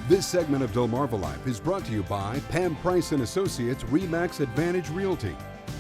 This segment of DelmarvaLife is brought to you by Pam Price and Associates RE/MAX Advantage Realty.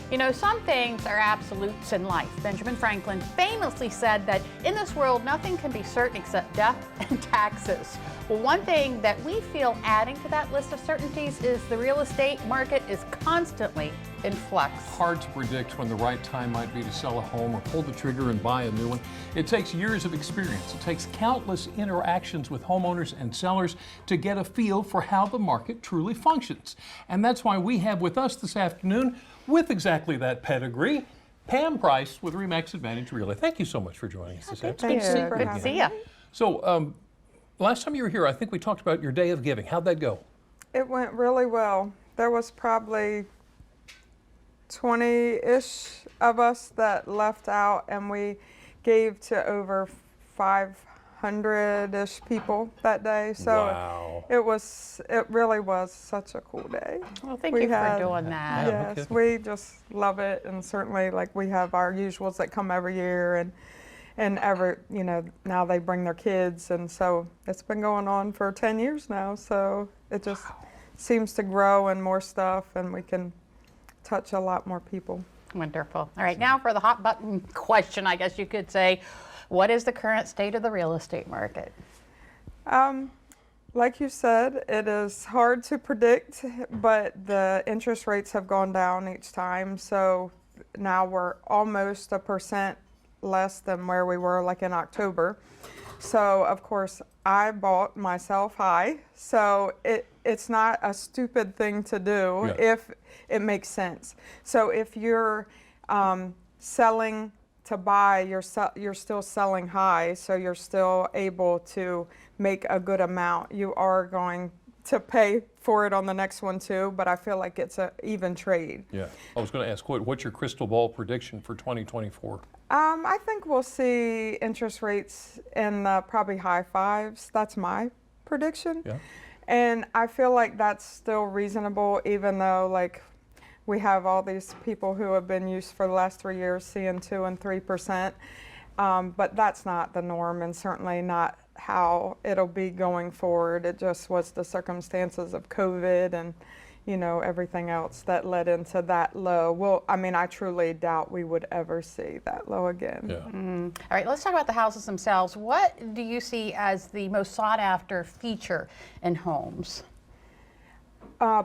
You know, some things are absolutes in life. Benjamin Franklin famously said that in this world, nothing can be certain except death and taxes. Well, one thing that we feel adding to that list of certainties is the real estate market is constantly in flux. Hard to predict when the right time might be to sell a home or pull the trigger and buy a new one. It takes years of experience. It takes countless interactions with homeowners and sellers to get a feel for how the market truly functions. And that's why we have with us this afternoon, with exactly that pedigree, Pam Price with RE/MAX Advantage Realty. Thank you so much for joining us this afternoon. Good to see you. So, last time you were here, I think we talked about your day of giving. How'd that go? It went really well. There was probably 20-ish of us that left out, and we gave to over 500-ish people that day. So wow. It really was such a cool day. Well, thank you for doing that. Yeah, Yes, we just love it, and certainly like we have our usuals that come every year, and every, you know, now they bring their kids, and so it's been going on for 10 years now, so it just seems to grow and more stuff, and we can touch a lot more people. Wonderful. All right, now for the hot button question, I guess you could say, what is the current state of the real estate market? Like you said, it is hard to predict, but the interest rates have gone down each time, so now we're almost 1% less than where we were like in October. So of course I bought myself high, so it's not a stupid thing to do if it makes sense. So if you're selling to buy, you're still selling high, so you're still able to make a good amount. You are going to pay for it on the next one too, but I feel like it's an even trade. Yeah, I was going to ask, what's your crystal ball prediction for 2024? I think we'll see interest rates in probably high fives. That's my prediction. Yeah. And I feel like that's still reasonable, even though like we have all these people who have been used for the last 3 years seeing 2 and 3%. But that's not the norm, and certainly not how it'll be going forward. It just was the circumstances of COVID and, you know, everything else that led into that low. Well, I mean, I truly doubt we would ever see that low again. Yeah. All right, let's talk about the houses themselves. What do you see as the most sought after feature in homes?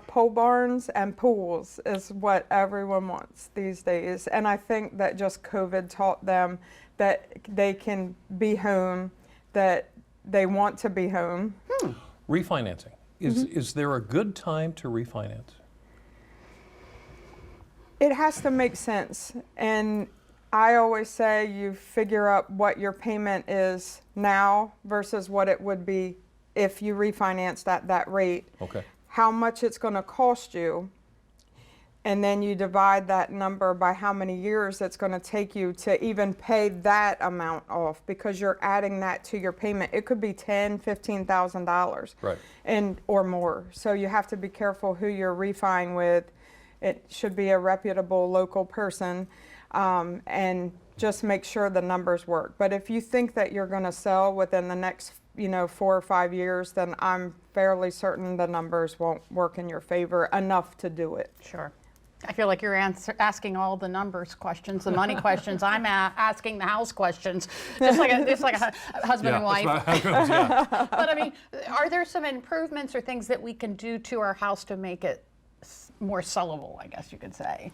Pole barns and pools is what everyone wants these days. And I think that just COVID taught them that they can be home, that they want to be home. Refinancing. Is there a good time to refinance? It has to make sense. And I always say you figure out what your payment is now versus what it would be if you refinanced at that rate. Okay. How much it's going to cost you, and then you divide that number by how many years it's going to take you to even pay that amount off, because you're adding that to your payment. It could be $10,000, $15,000, Right. and or more. So you have to be careful who you're refining with. It should be a reputable local person, and just make sure the numbers work. But if you think that you're going to sell within the next 4 or 5 years, then I'm fairly certain the numbers won't work in your favor enough to do it. Sure. I feel like you're asking all the numbers questions, the money questions. I'm asking the house questions, just like a husband and wife. Yeah. But I mean, are there some improvements or things that we can do to our house to make it more sellable, I guess you could say?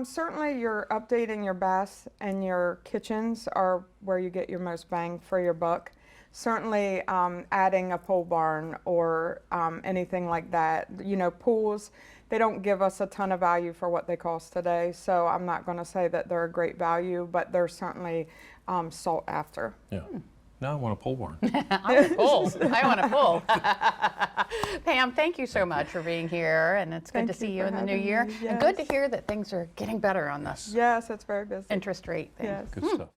Certainly you're updating your baths and your kitchens are where you get your most bang for your buck. Certainly adding a pole barn or anything like that. You know, pools, they don't give us a ton of value for what they cost today, so I'm not going to say that they're a great value, but they're certainly sought after. Yeah. Now I want a pole barn. I want a pool. Pam, thank you so much for being here, and it's good to see you in the new year. Yes. And good to hear that things are getting better on this Yes, it's very busy. interest rate thing. Yes. Good stuff.